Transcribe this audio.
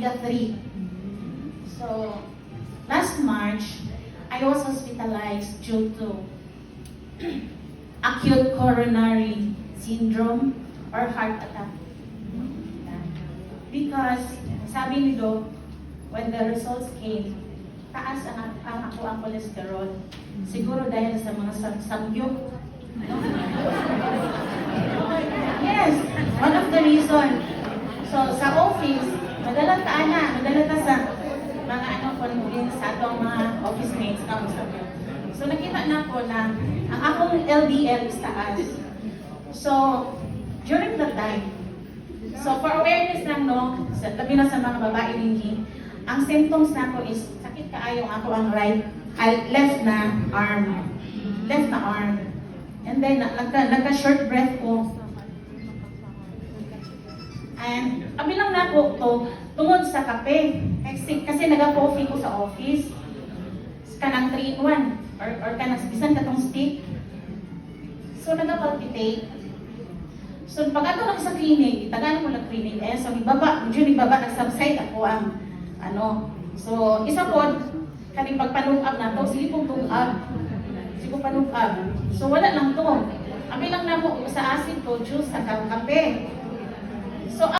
3. So, last March, I was hospitalized due to acute coronary syndrome or heart attack. Because, sabi ni Doc, when the results came, taas ang ako ang cholesterol. Siguro dahil sa mga samgyup. Yes, one of the reason. So, sa office, madala ta sa mga sa atong mga office mates. So, nakita na ko na ang akong LDL is taas. So, during that time, so for awareness lang, no, labi na sa mga babae rin, ang symptoms na ko is sakit kaayo ako ang left na arm. And then, nagka-short breath ko. And, abilang na ko to, tungod sa kape. Kasi nag-coffee ko sa office. Kanang 3-in-1. Or kanang bisan katong stick. So, nag-palpitate. So, pag ato lang sa clinic, itagaan ko lang clinic. So, nagbaba, nag-subside ako ang, So, isa po, kaning pagpanukab na to, sige pong tukab. Sige pong panukab. So, wala lang to. Abilang na ko sa acid ko, juice, sa kape. So,